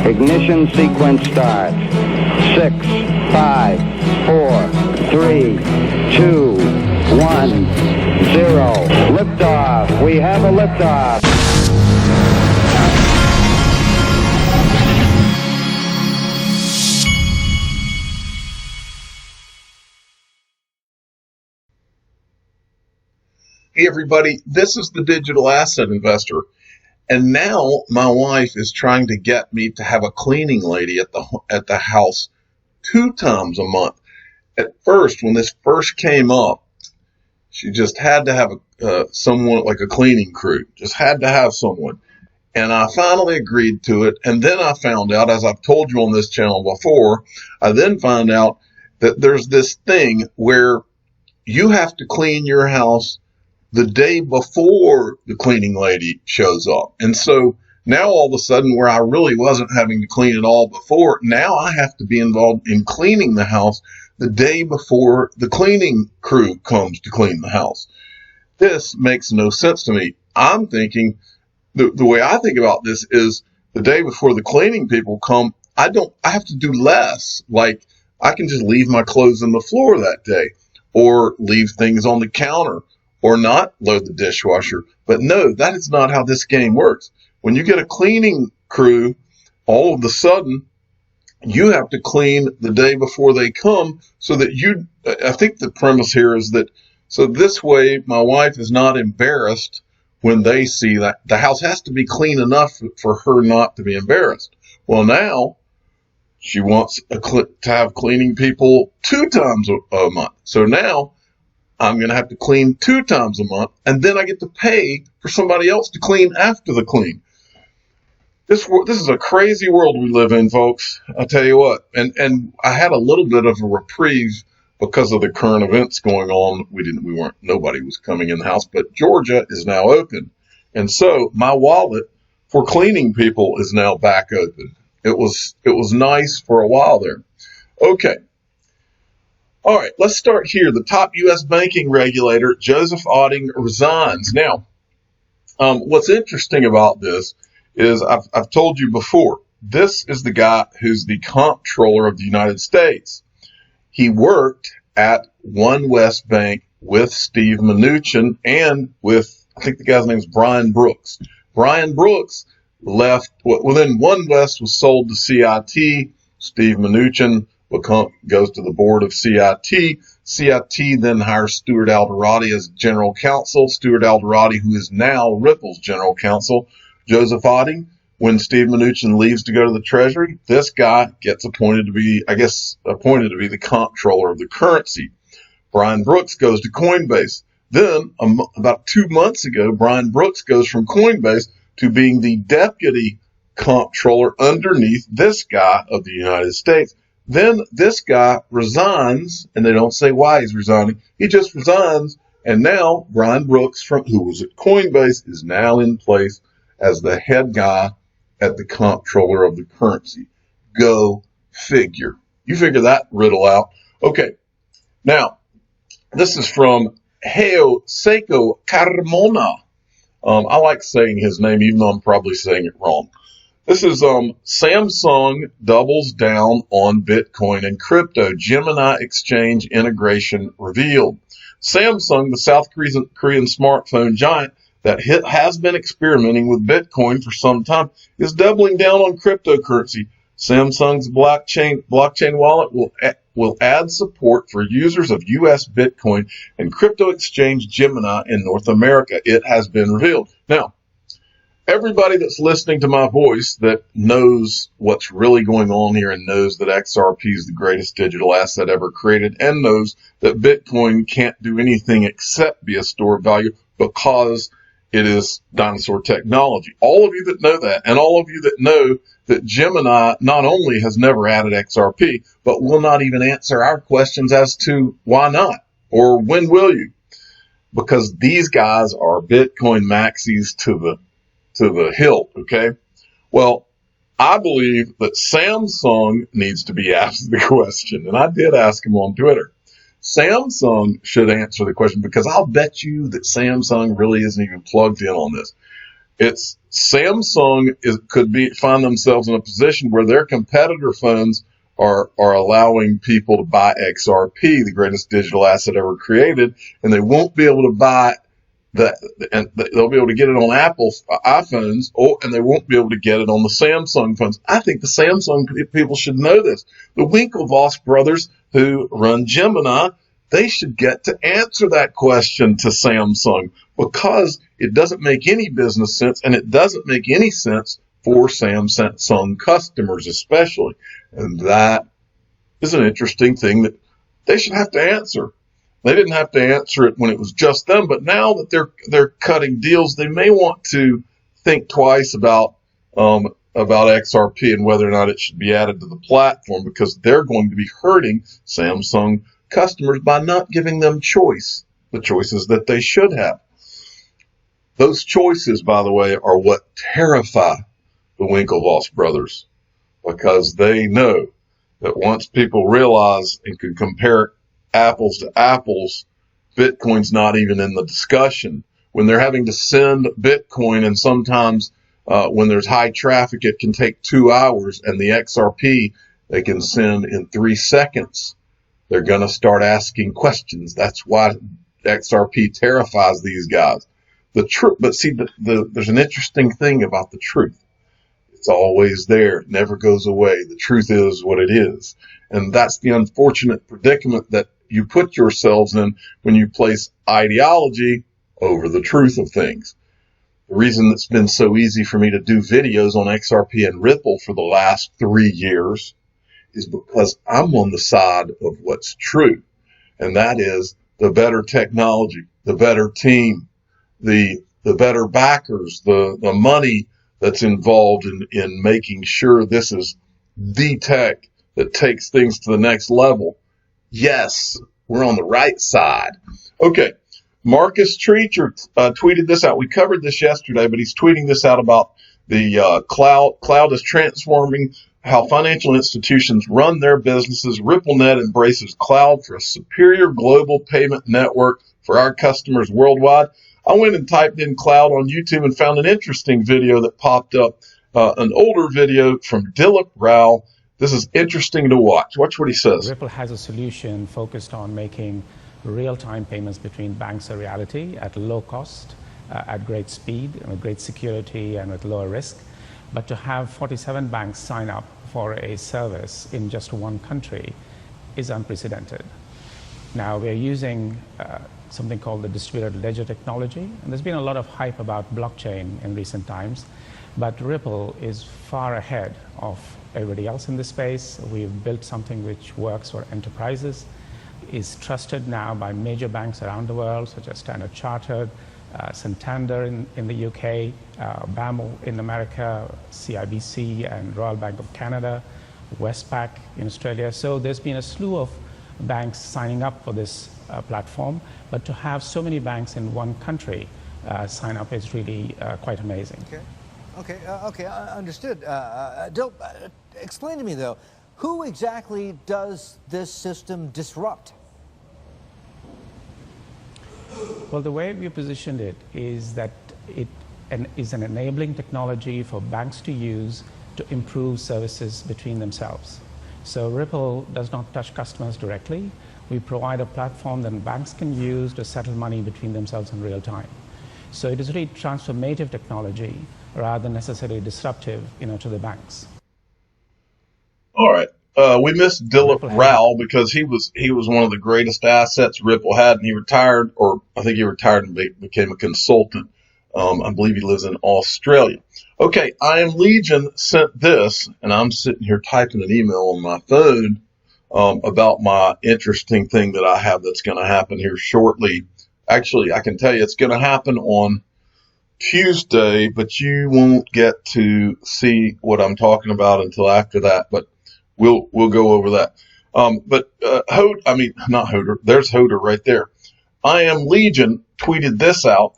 Ignition sequence starts. 6, 5, 4, 3, 2, 1, 0. Liftoff. We have a liftoff. Hey everybody, this is the Digital Asset Investor, and now my wife is trying to get me to have a cleaning lady at the house 2 times a month. At first, when this first came up, she just had to have someone like a cleaning crew, just had to have someone, and I finally agreed to it. And then I found out, as I've told you on this channel before, I then found out that there's this thing where you have to clean your house the day before the cleaning lady shows up. And so now all of a sudden, where I really wasn't having to clean it all before, now I have to be involved in cleaning the house the day before the cleaning crew comes to clean the house. This makes no sense to me. I'm thinking, the way I think about this is the day before the cleaning people come, I have to do less. Like, I can just leave my clothes on the floor that day, or leave things on the counter, or not load the dishwasher. But no, that is not how this game works. When you get a cleaning crew, all of a sudden, you have to clean the day before they come, so that I think the premise here is that, so this way my wife is not embarrassed when they see that the house has to be clean enough for her not to be embarrassed. Well, now she wants to have cleaning people 2 times a month. So now I'm going to have to clean 2 times a month, and then I get to pay for somebody else to clean after the clean. This is a crazy world we live in, folks. I'll tell you what. And I had a little bit of a reprieve because of the current events going on. Nobody was coming in the house, but Georgia is now open. And so my wallet for cleaning people is now back open. It was nice for a while there. Okay. All right, let's start here. The top U.S. banking regulator, Joseph Otting, resigns. Now, what's interesting about this is I've told you before, this is the guy who's the comptroller of the United States. He worked at One West Bank with Steve Mnuchin and with, I think the guy's name is Brian Brooks. Brian Brooks left, then One West was sold to CIT. Steve Mnuchin goes to the board of CIT. CIT then hires Stuart Alderati as general counsel. Stuart Alderati, who is now Ripple's general counsel. Joseph Otting, when Steve Mnuchin leaves to go to the Treasury, this guy gets appointed to be the comptroller of the currency. Brian Brooks goes to Coinbase. Then, about 2 months ago, Brian Brooks goes from Coinbase to being the deputy comptroller underneath this guy of the United States. Then this guy resigns, and they don't say why he's resigning. He just resigns, and now Brian Brooks, who was at Coinbase, is now in place as the head guy at the comptroller of the currency. Go figure. You figure that riddle out. Okay. Now, this is from Seiko Carmona. I like saying his name, even though I'm probably saying it wrong. This is Samsung doubles down on Bitcoin and crypto. Gemini exchange integration revealed. Samsung, the South Korean smartphone giant that has been experimenting with Bitcoin for some time, is doubling down on cryptocurrency. Samsung's blockchain wallet will add support for users of U.S. Bitcoin and crypto exchange Gemini in North America. It has been revealed. Now, everybody that's listening to my voice that knows what's really going on here and knows that XRP is the greatest digital asset ever created and knows that Bitcoin can't do anything except be a store of value because it is dinosaur technology. All of you that know that, and all of you that know that Gemini not only has never added XRP, but will not even answer our questions as to why not or when will you, because these guys are Bitcoin maxis to the hilt, okay? Well, I believe that Samsung needs to be asked the question, and I did ask him on Twitter. Samsung should answer the question, because I'll bet you that Samsung really isn't even plugged in on this. It's Samsung find themselves in a position where their competitor funds are allowing people to buy XRP, the greatest digital asset ever created, and they won't be able to buy that, and they'll be able to get it on Apple's iPhones, and they won't be able to get it on the Samsung phones. I think the Samsung people should know this. The Winklevoss brothers, who run Gemini, they should get to answer that question to Samsung, because it doesn't make any business sense, and it doesn't make any sense for Samsung customers especially. And that is an interesting thing that they should have to answer. They didn't have to answer it when it was just them, but now that they're cutting deals, they may want to think twice about XRP and whether or not it should be added to the platform, because they're going to be hurting Samsung customers by not giving them the choices that they should have. Those choices, by the way, are what terrify the Winklevoss brothers, because they know that once people realize and can compare apples to apples, Bitcoin's not even in the discussion. When they're having to send Bitcoin, and sometimes when there's high traffic, it can take 2 hours, and the XRP they can send in 3 seconds, they're going to start asking questions. That's why XRP terrifies these guys. But see, there's an interesting thing about the truth. It's always there. It never goes away. The truth is what it is. And that's the unfortunate predicament that you put yourselves in when you place ideology over the truth of things. The reason it's been so easy for me to do videos on XRP and Ripple for the last 3 years is because I'm on the side of what's true. And that is the better technology, the better team, the better backers, the money that's involved in making sure this is the tech that takes things to the next level. Yes, we're on the right side. Okay, Marcus Treacher tweeted this out. We covered this yesterday, but he's tweeting this out about the cloud. Cloud is transforming how financial institutions run their businesses. RippleNet embraces cloud for a superior global payment network for our customers worldwide. I went and typed in cloud on YouTube and found an interesting video that popped up, an older video from Dilip Rao. This is interesting to watch. Watch what he says. Ripple has a solution focused on making real-time payments between banks a reality at low cost, at great speed, with great security, and with lower risk. But to have 47 banks sign up for a service in just one country is unprecedented. Now, we're using something called the distributed ledger technology, and there's been a lot of hype about blockchain in recent times, but Ripple is far ahead of everybody else in this space. We've built something which works for enterprises, is trusted now by major banks around the world, such as Standard Chartered, Santander in the UK, BAMO in America, CIBC and Royal Bank of Canada, Westpac in Australia. So there's been a slew of banks signing up for this platform, but to have so many banks in one country sign up is really quite amazing. Okay, understood. Dilp, explain to me though, who exactly does this system disrupt? Well, the way we positioned it is that it is an enabling technology for banks to use to improve services between themselves. So Ripple does not touch customers directly. We provide a platform that banks can use to settle money between themselves in real time. So it is really transformative technology rather than necessarily disruptive, to the banks. All right. We missed Dilip Rao because he was one of the greatest assets Ripple had, and he retired, or I think he retired and became a consultant. I believe he lives in Australia. Okay, I Am Legion sent this, and I'm sitting here typing an email on my phone about my interesting thing that I have that's going to happen here shortly. Actually, I can tell you it's going to happen on Tuesday, but you won't get to see what I'm talking about until after that. But we'll go over that. Not Hodor. There's Hodor right there. I Am Legion tweeted this out.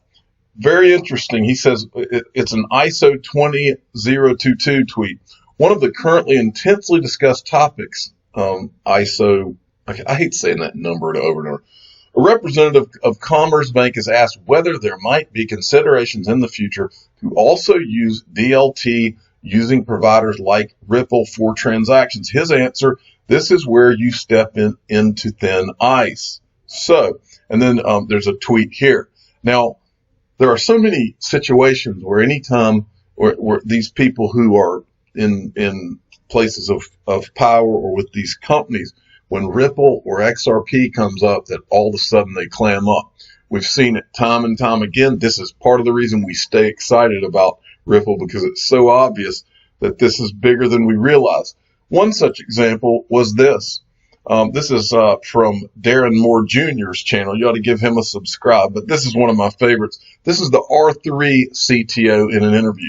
Very interesting. He says it's an ISO 20022 tweet. One of the currently intensely discussed topics, ISO, I hate saying that number over and over. A representative of Commerce Bank has asked whether there might be considerations in the future to also use DLT using providers like Ripple for transactions. His answer, this is where you step into thin ice. So, and then there's a tweet here. Now, there are so many situations where anytime where these people who are in places of power or with these companies, when Ripple or XRP comes up, that all of a sudden they clam up. We've seen it time and time again. This is part of the reason we stay excited about Ripple, because it's so obvious that this is bigger than we realize. One such example was this. This is from Darren Moore Jr.'s channel. You ought to give him a subscribe, but this is one of my favorites. This is the R3 CTO in an interview.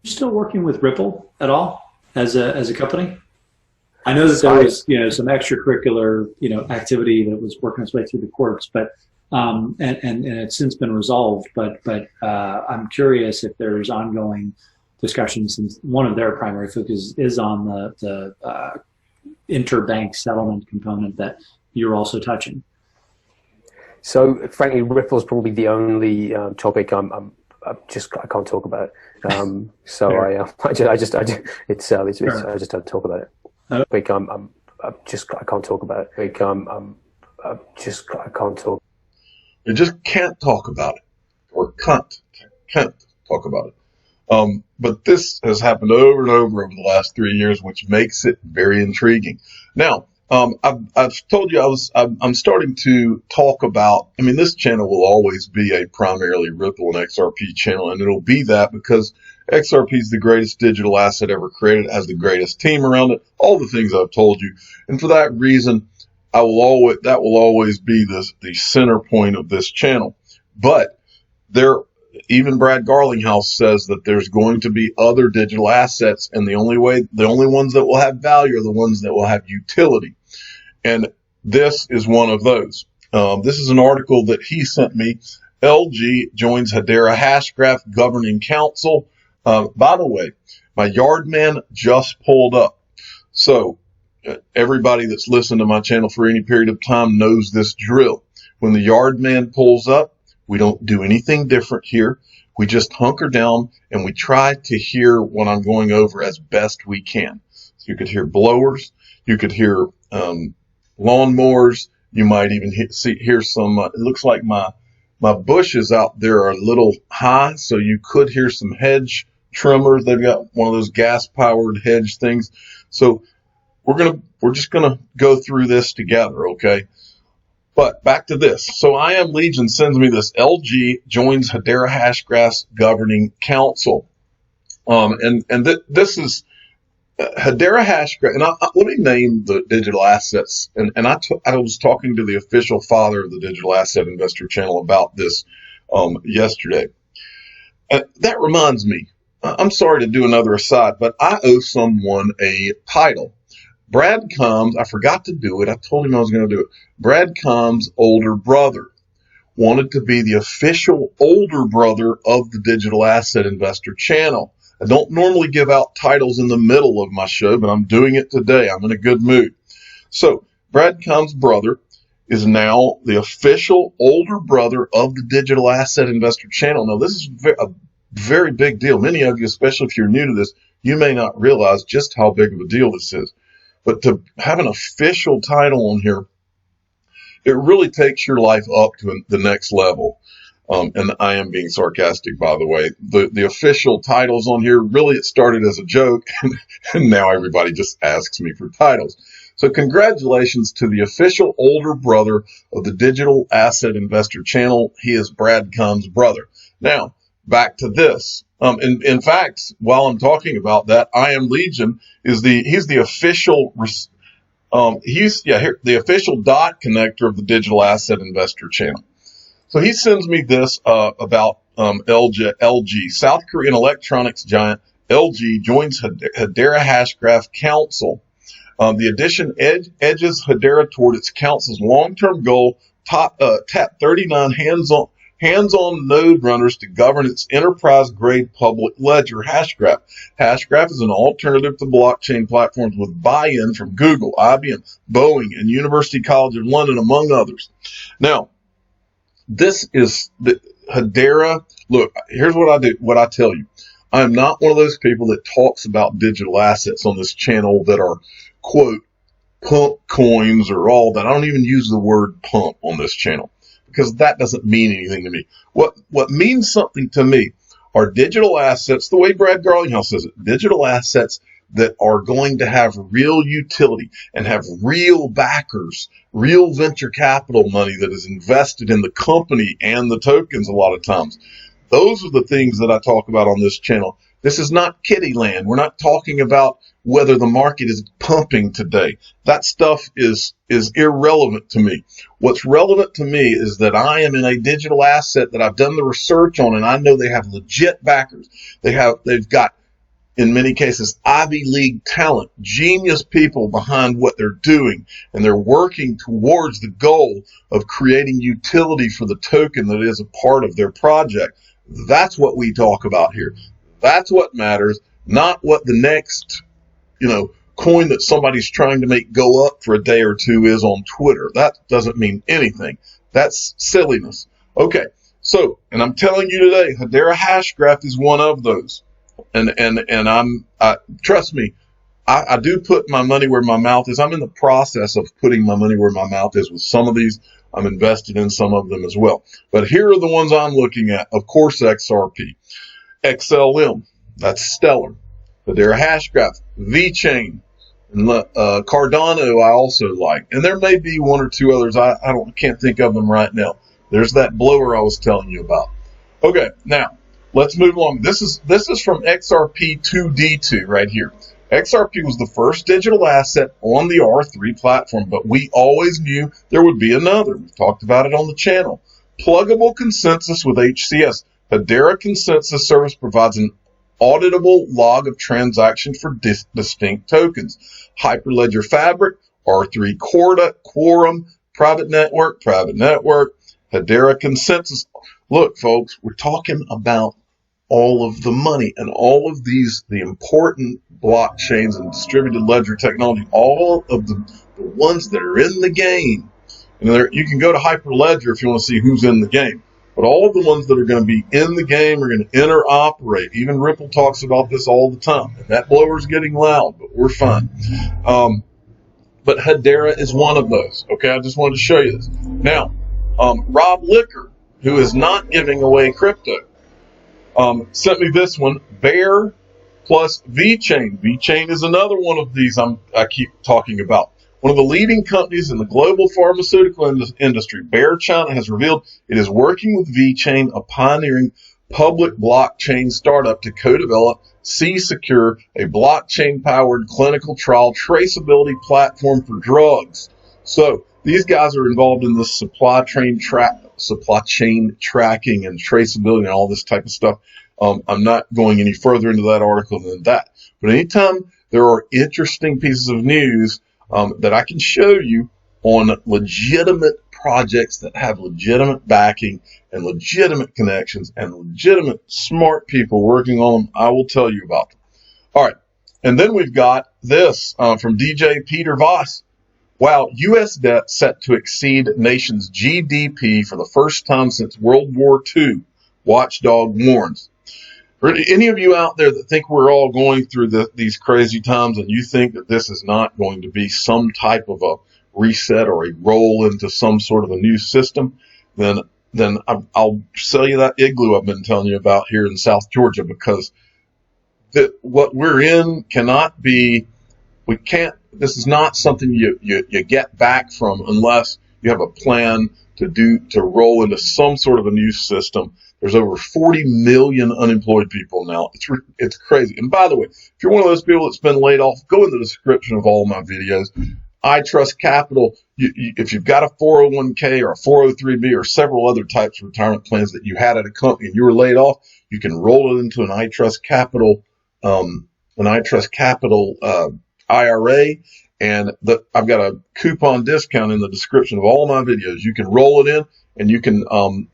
You still working with Ripple at all as a company? I know that there was, some extracurricular, activity that was working its way through the courts, but and it's since been resolved. But I'm curious if there's ongoing discussions, since one of their primary focus is on the interbank settlement component that you're also touching. So, frankly, Ripple's probably the only topic I can't talk about. I just don't talk about it. I can't talk about it. I can't talk. You just can't talk about it, or can't talk about it. But this has happened over and over the last 3 years, which makes it very intriguing. Now, I've told you I'm starting to talk about. I mean, this channel will always be a primarily Ripple and XRP channel, and it'll be that because XRP is the greatest digital asset ever created, has the greatest team around it, all the things I've told you. And for that reason, that will always be the center point of this channel. But even Brad Garlinghouse says that there's going to be other digital assets, and the only ones that will have value are the ones that will have utility. And this is one of those. This is an article that he sent me. LG joins Hedera Hashgraph Governing Council. By the way, my yard man just pulled up. So everybody that's listened to my channel for any period of time knows this drill. When the yard man pulls up, we don't do anything different here. We just hunker down and we try to hear what I'm going over as best we can. So you could hear blowers. You could hear lawnmowers. You might even hear some, it looks like my bushes out there are a little high, so you could hear some hedge trimmers. They've got one of those gas-powered hedge things. So we're just gonna go through this together, okay? But back to this. So I Am Legion sends me this. LG joins Hedera Hashgraph's Governing Council. This is Hedera Hashgraph. And let me name the digital assets. And I was talking to the official father of the Digital Asset Investor channel about this yesterday. That reminds me, I'm sorry to do another aside, but I owe someone a title. Brad Combs, I forgot to do it. I told him I was going to do it. Brad Combs' older brother wanted to be the official older brother of the Digital Asset Investor channel. I don't normally give out titles in the middle of my show, but I'm doing it today. I'm in a good mood. So Brad Combs' brother is now the official older brother of the Digital Asset Investor channel. Now, this is a very big deal. Many of you, especially if you're new to this, you may not realize just how big of a deal this is. But to have an official title on here, it really takes your life up to the next level. And I am being sarcastic, by the way. The official titles on here, really it started as a joke, and now everybody just asks me for titles. So congratulations to the official older brother of the Digital Asset Investor channel. He is Brad Combs' brother. Now, back to this. In fact, while I'm talking about that, I Am Legion he's the official the official dot connector of the Digital Asset Investor channel. So he sends me this about LG, South Korean electronics giant LG joins Hedera Hashgraph Council. The addition edges Hedera toward its council's long-term goal, tap 39 hands-on node runners to govern its enterprise-grade public ledger Hashgraph. Hashgraph is an alternative to blockchain platforms with buy-in from Google, IBM, Boeing, and University College of London, among others. Now, this is the Hedera. Look, here's what I do, what I tell you. I'm not one of those people that talks about digital assets on this channel that are, quote, pump coins or all that. I don't even use the word pump on this channel because that doesn't mean anything to me. What means something to me are digital assets, the way Brad Garlinghouse says it, digital assets that are going to have real utility and have real backers, real venture capital money that is invested in the company and the tokens a lot of times. Those are the things that I talk about on this channel. This is not kiddie land. We're not talking about whether the market is pumping today. That stuff is irrelevant to me. What's relevant to me is that I am in a digital asset that I've done the research on, and I know they have legit backers. They've got, in many cases, Ivy League talent, genius people behind what they're doing, and they're working towards the goal of creating utility for the token that is a part of their project. That's what we talk about here. That's what matters, not what the next, coin that somebody's trying to make go up for a day or two is on Twitter. That doesn't mean anything. That's silliness. Okay, so, and I'm telling you today, Hedera Hashgraph is one of those. And trust me, I do put my money where my mouth is. I'm in the process of putting my money where my mouth is with some of these. I'm invested in some of them as well. But here are the ones I'm looking at. Of course, XRP, XLM, that's Stellar, Hedera Hashgraph, Vechain, and Cardano I also like. And there may be one or two others. I can't think of them right now. There's that blower I was telling you about. Okay, now let's move along. This is from XRP2D2 right here. XRP was the first digital asset on the R3 platform, but we always knew there would be another. We've talked about it on the channel. Pluggable consensus with HCS. Hedera Consensus Service provides an auditable log of transactions for distinct tokens. Hyperledger Fabric, R3 Quorum, Private Network, Hedera Consensus. Look, folks, we're talking about all of the money and all of these, the important blockchains and distributed ledger technology, all of the ones that are in the game. And you can go to Hyperledger if you want to see who's in the game. But all of the ones that are going to be in the game are going to interoperate. Even Ripple talks about this all the time. And that blower's getting loud, but we're fine. But Hedera is one of those. Okay, I just wanted to show you this. Now, Rob Licker, who is not giving away crypto, sent me this one, Bear plus Vechain. Vechain is another one of these I keep talking about. One of the leading companies in the global pharmaceutical industry, Bear China, has revealed it is working with Vechain, a pioneering public blockchain startup, to co-develop C-Secure, a blockchain-powered clinical trial traceability platform for drugs. So these guys are involved in the supply chain tracking and traceability and all this type of stuff. I'm not going any further into that article than that. But anytime there are interesting pieces of news that I can show you on legitimate projects that have legitimate backing and legitimate connections and legitimate smart people working on them, I will tell you about them. All right. And then we've got this from DJ Peter Voss. Wow, U.S. debt set to exceed nation's GDP for the first time since World War II, Watchdog warns. For any of you out there that think we're all going through these crazy times and you think that this is not going to be some type of a reset or a roll into some sort of a new system, then I'll sell you that igloo I've been telling you about here in South Georgia, because what we're in cannot be, this is not something you get back from unless you have a plan to roll into some sort of a new system. There's over 40 million unemployed people now. It's crazy. And by the way, if you're one of those people that's been laid off, go in the description of all my videos. iTrustCapital, if you've got a 401k or a 403b or several other types of retirement plans that you had at a company and you were laid off, you can roll it into an iTrustCapital, IRA. And I've got a coupon discount in the description of all my videos. You can roll it in and you can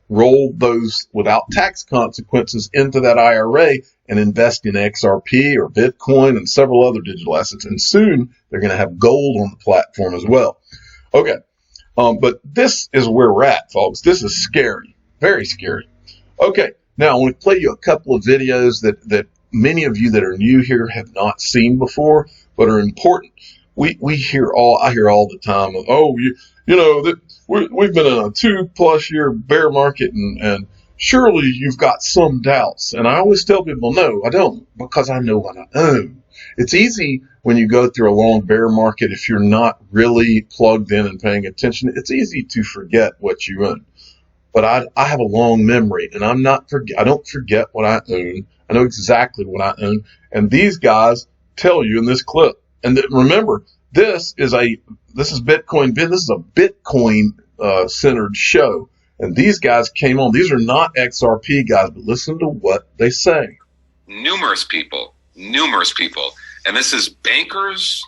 roll those without tax consequences into that IRA and invest in XRP or Bitcoin and several other digital assets. And soon they're going to have gold on the platform as well. Okay, but this is where we're at, folks. This is scary, very scary. Okay, now I want to play you a couple of videos that many of you that are new here have not seen before, but are important. I hear all the time of, oh, you know that we've been in a 2+ year bear market, and surely you've got some doubts. And I always tell people, no, I don't, because I know what I own. It's easy when you go through a long bear market, if you're not really plugged in and paying attention, it's easy to forget what you own. But I have a long memory, and I don't forget what I own. I know exactly what I own. And these guys tell you in this clip. And remember, this is Bitcoin. This is a Bitcoin centered show. And these guys came on. These are not XRP guys, but listen to what they say. Numerous people. And this is bankers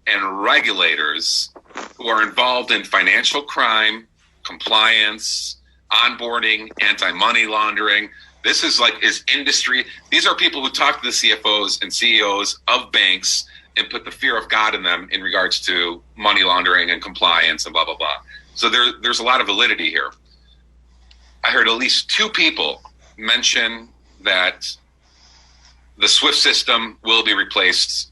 and regulators who are involved in financial crime, compliance, onboarding, anti-money laundering. This is industry. These are people who talk to the CFOs and CEOs of banks and put the fear of God in them in regards to money laundering and compliance and blah, blah, blah. So there's a lot of validity here. I heard at least 2 people mention that the SWIFT system will be replaced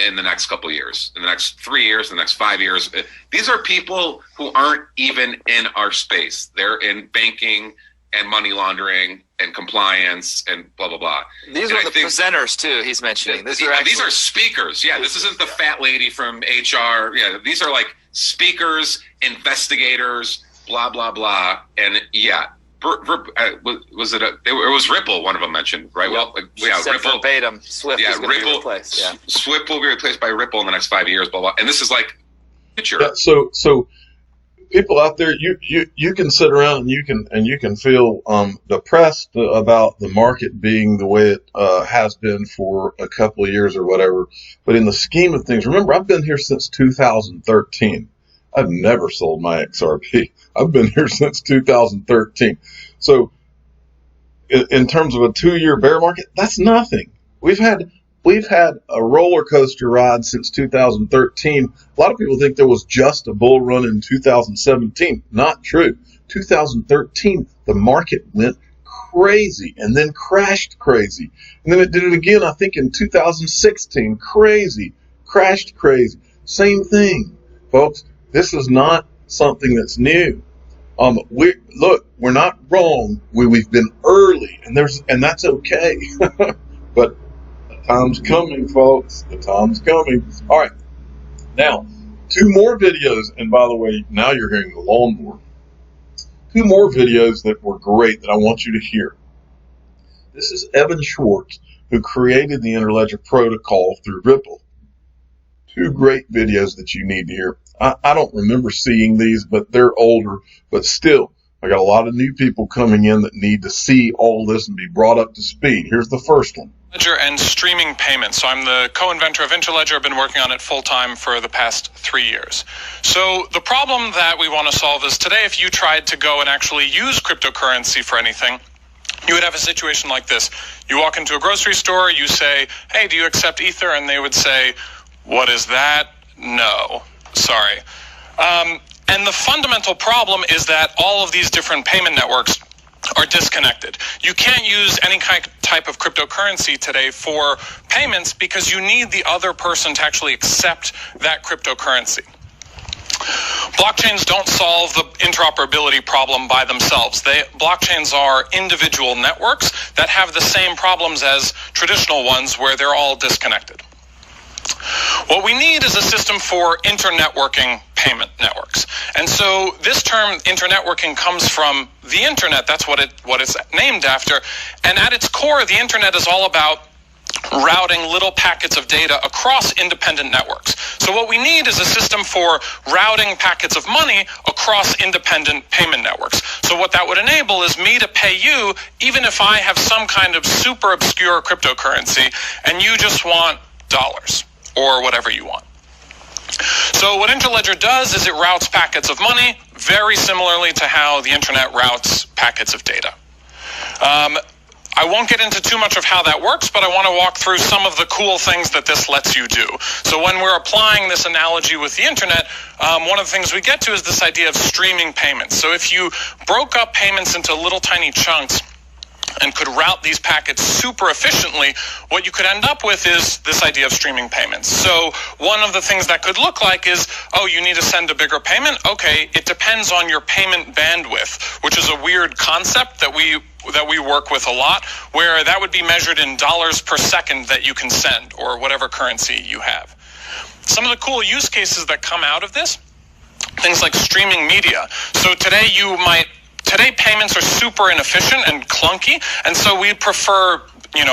in the next couple of years, in the next 3 years, the next 5 years. These are people who aren't even in our space. They're in banking and money laundering and compliance and blah, blah, blah. These are the presenters, too, he's mentioning. These are speakers. Yeah, this isn't the fat lady from HR. Yeah, these are like speakers, investigators, blah, blah, blah. And yeah, it was Ripple, one of them mentioned, right? Yep. Well, yeah, Ripple. Verbatim, SWIFT is going to be replaced. Yeah. SWIFT will be replaced by Ripple in the next 5 years, blah, blah. And this is like future. Yeah, so people out there, you can sit around and you can feel depressed about the market being the way it has been for a couple of years or whatever. But in the scheme of things, remember, I've been here since 2013. I've never sold my XRP. I've been here since 2013. So in terms of a 2-year bear market, that's nothing. We've had a roller coaster ride since 2013. A lot of people think there was just a bull run in 2017. Not true. 2013, the market went crazy and then crashed crazy. And then it did it again, I think, in 2016. Crazy. Crashed crazy. Same thing, folks. This is not something that's new. We're not wrong. We've been early, and that's okay. But the time's coming, folks. The time's coming. All right. Now, 2 more videos, and by the way, now you're hearing the lawnmower. 2 more videos that were great that I want you to hear. This is Evan Schwartz, who created the Interledger protocol through Ripple. 2 great videos that you need to hear. I don't remember seeing these, but they're older. But still, I got a lot of new people coming in that need to see all this and be brought up to speed. Here's the first one. Ledger and streaming payments. So I'm the co-inventor of Interledger. I've been working on it full-time for the past 3 years. So the problem that we want to solve is today, if you tried to go and actually use cryptocurrency for anything, you would have a situation like this. You walk into a grocery store, you say, hey, do you accept Ether? And they would say, what is that? No, sorry. And the fundamental problem is that all of these different payment networks are disconnected. You can't use any type of cryptocurrency today for payments because you need the other person to actually accept that cryptocurrency. Blockchains don't solve the interoperability problem by themselves. Blockchains are individual networks that have the same problems as traditional ones where they're all disconnected. What we need is a system for internetworking payment networks. And so this term internetworking comes from the internet. That's what it's named after. And at its core, the internet is all about routing little packets of data across independent networks. So what we need is a system for routing packets of money across independent payment networks. So what that would enable is me to pay you even if I have some kind of super obscure cryptocurrency and you just want dollars or whatever you want. So what Interledger does is it routes packets of money very similarly to how the internet routes packets of data. I won't get into too much of how that works, but I want to walk through some of the cool things that this lets you do. So when we're applying this analogy with the internet, one of the things we get to is this idea of streaming payments. So if you broke up payments into little tiny chunks and could route these packets super efficiently, what you could end up with is this idea of streaming payments. So one of the things that could look like is, oh, you need to send a bigger payment? Okay, it depends on your payment bandwidth, which is a weird concept that we work with a lot, where that would be measured in dollars per second that you can send, or whatever currency you have. Some of the cool use cases that come out of this, things like streaming media. So today payments are super inefficient and clunky, and so we prefer,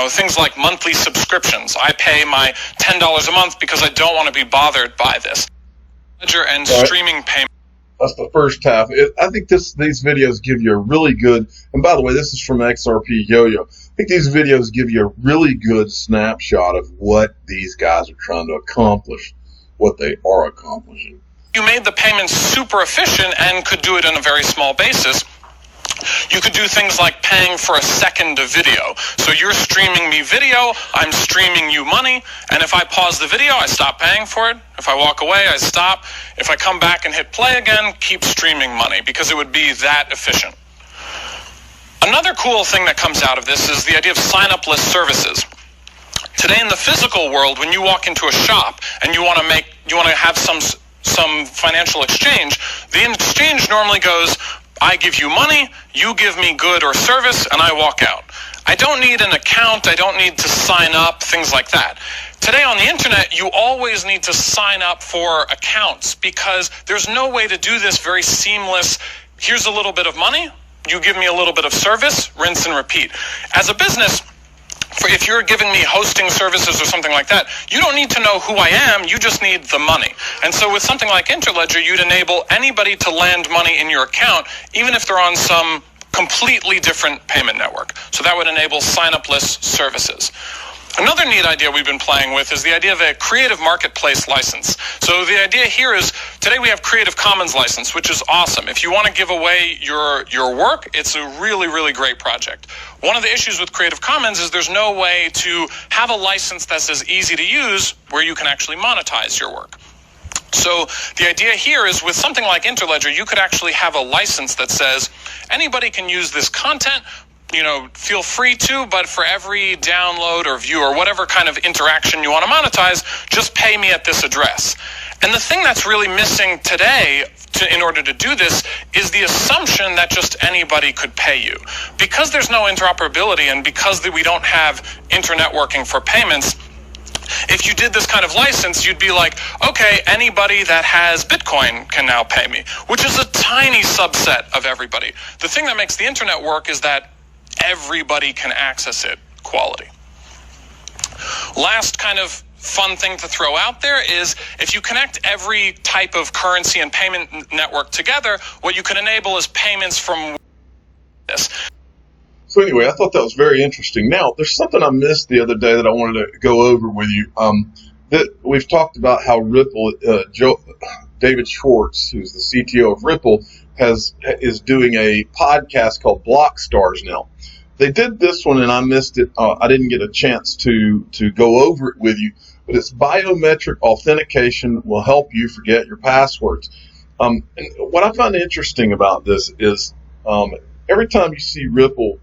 things like monthly subscriptions. I pay my $10 a month because I don't want to be bothered by this. Ledger and streaming payments. That's the first half. I think these videos give you a really good, and by the way, this is from XRP Yo-Yo. I think these videos give you a really good snapshot of what these guys are trying to accomplish, what they are accomplishing. You made the payments super efficient and could do it on a very small basis. You could do things like paying for a second of video. So you're streaming me video, I'm streaming you money, and if I pause the video, I stop paying for it. If I walk away, I stop. If I come back and hit play again, keep streaming money, because it would be that efficient. Another cool thing that comes out of this is the idea of sign-up list services. Today in the physical world, when you walk into a shop and you want to have some financial exchange, the exchange normally goes, I give you money, you give me good or service, and I walk out. I don't need an account, I don't need to sign up, things like that. Today on the internet, you always need to sign up for accounts, because there's no way to do this very seamless. Here's a little bit of money, you give me a little bit of service, rinse and repeat. As a business, if you're giving me hosting services or something like that, you don't need to know who I am, you just need the money. And so with something like Interledger, you'd enable anybody to land money in your account, even if they're on some completely different payment network. So that would enable sign-up list services. Another neat idea we've been playing with is the idea of a creative marketplace license. So the idea here is, today we have Creative Commons license, which is awesome. If you want to give away your work, it's a really, really great project. One of the issues with Creative Commons is there's no way to have a license that's as easy to use where you can actually monetize your work. So the idea here is, with something like Interledger, you could actually have a license that says anybody can use this content, feel free to, but for every download or view or whatever kind of interaction you want to monetize, just pay me at this address. And the thing that's really missing today in order to do this is the assumption that just anybody could pay you. Because there's no interoperability, and because we don't have internetworking for payments, if you did this kind of license, you'd be like, okay, anybody that has Bitcoin can now pay me, which is a tiny subset of everybody. The thing that makes the internet work is that everybody can access it quality. Last kind of fun thing to throw out there is, if you connect every type of currency and payment network together, what you can enable is payments from this. So anyway, I thought that was very interesting. Now, there's something I missed the other day that I wanted to go over with you. That we've talked about how Ripple, David Schwartz, who's the CTO of Ripple, is doing a podcast called Block Stars now. They did this one and I missed it. I didn't get a chance to go over it with you, but it's biometric authentication will help you forget your passwords. And what I find interesting about this is every time you see Ripple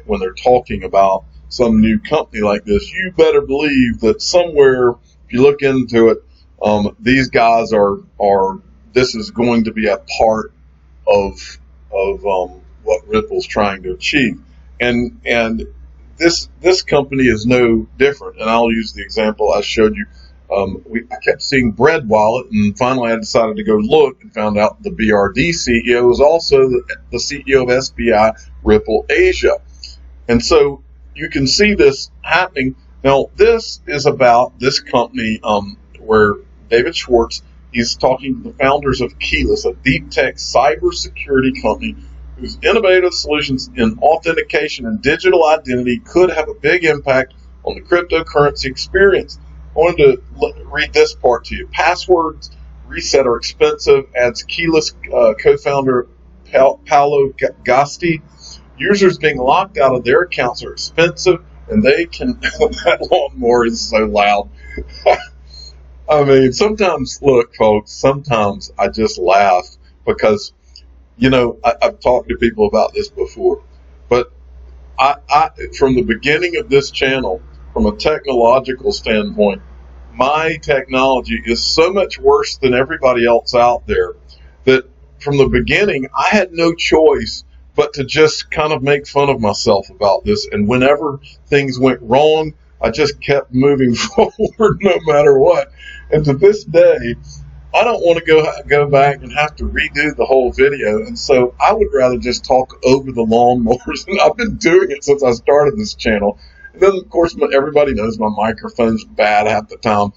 when they're talking about some new company like this, you better believe that somewhere, if you look into it, these guys are this is going to be a part of what Ripple's trying to achieve. And this company is no different. And I'll use the example I showed you. I kept seeing Bread Wallet, and finally I decided to go look and found out the BRD CEO is also the CEO of SBI Ripple Asia. And so you can see this happening. Now, this is about this company where David Schwartz, he's talking to the founders of Keyless, a deep tech cybersecurity company whose innovative solutions in authentication and digital identity could have a big impact on the cryptocurrency experience. I wanted to read this part to you. Passwords reset are expensive, adds keyless co-founder Paolo Gasti. Users being locked out of their accounts are expensive, and they can. That lawnmower is so loud. I mean, sometimes, look, folks, sometimes I just laugh because, I've talked to people about this before, but I from the beginning of this channel, from a technological standpoint, my technology is so much worse than everybody else out there that from the beginning, I had no choice but to just kind of make fun of myself about this. And whenever things went wrong, I just kept moving forward no matter what. And to this day, I don't want to go back and have to redo the whole video. And so I would rather just talk over the lawnmowers. And I've been doing it since I started this channel. And then, of course, everybody knows my microphone's bad half the time.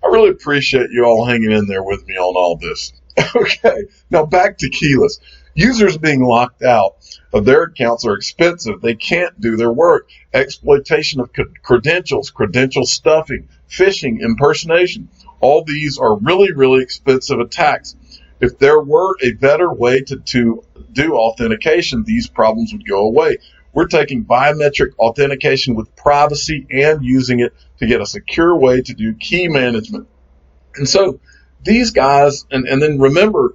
I really appreciate you all hanging in there with me on all this. Okay, now back to keyless. Users being locked out of their accounts are expensive. They can't do their work. Exploitation of credentials, credential stuffing, phishing, impersonation. All these are really, really expensive attacks. If there were a better way to do authentication, these problems would go away. We're taking biometric authentication with privacy and using it to get a secure way to do key management. And so these guys, and then remember,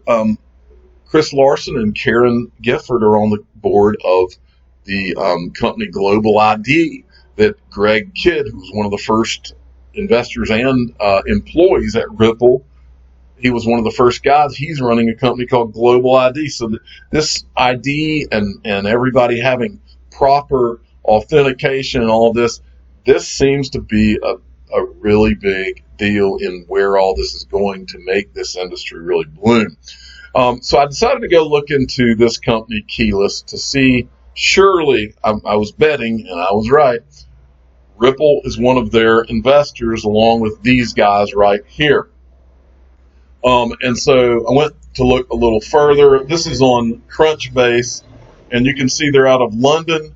Chris Larson and Karen Gifford are on the board of the company Global ID that Greg Kidd, who's one of the first investors and employees at Ripple, he was one of the first guys. He's running a company called Global ID. So this ID and everybody having proper authentication and all this seems to be a really big deal in where all this is going to make this industry really bloom. So I decided to go look into this company, Keyless, to see, surely, I was betting, and I was right, Ripple is one of their investors along with these guys right here. And so I went to look a little further. This is on Crunchbase, and you can see they're out of London.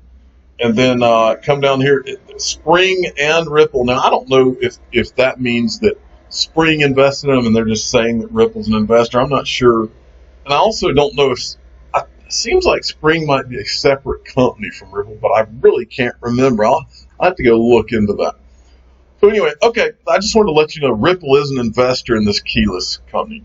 And then come down here, Spring and Ripple. Now, I don't know if that means that Spring invested in them and they're just saying that Ripple's an investor. I'm not sure. And I also don't know if it seems like Spring might be a separate company from Ripple, but I really can't remember. I'll have to go look into that. So anyway, okay, I just wanted to let you know Ripple is an investor in this Keyless company.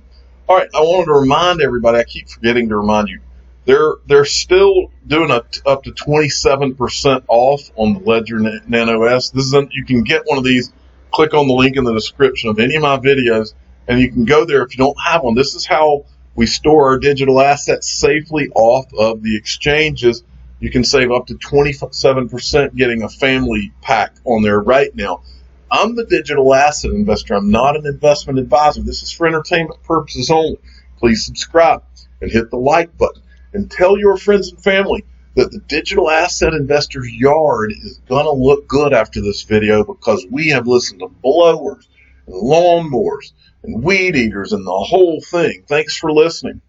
All right, I wanted to remind everybody, I keep forgetting to remind you, they're still doing up to 27% off on the Ledger Nano S. You can get one of these. Click on the link in the description of any of my videos, and you can go there if you don't have one. This is how we store our digital assets safely off of the exchanges. You can save up to 27% getting a family pack on there right now. I'm the digital asset investor. I'm not an investment advisor. This is for entertainment purposes only. Please subscribe and hit the like button. And tell your friends and family that the digital asset investor's yard is going to look good after this video, because we have listened to blowers and lawnmowers and weed eaters and the whole thing. Thanks for listening.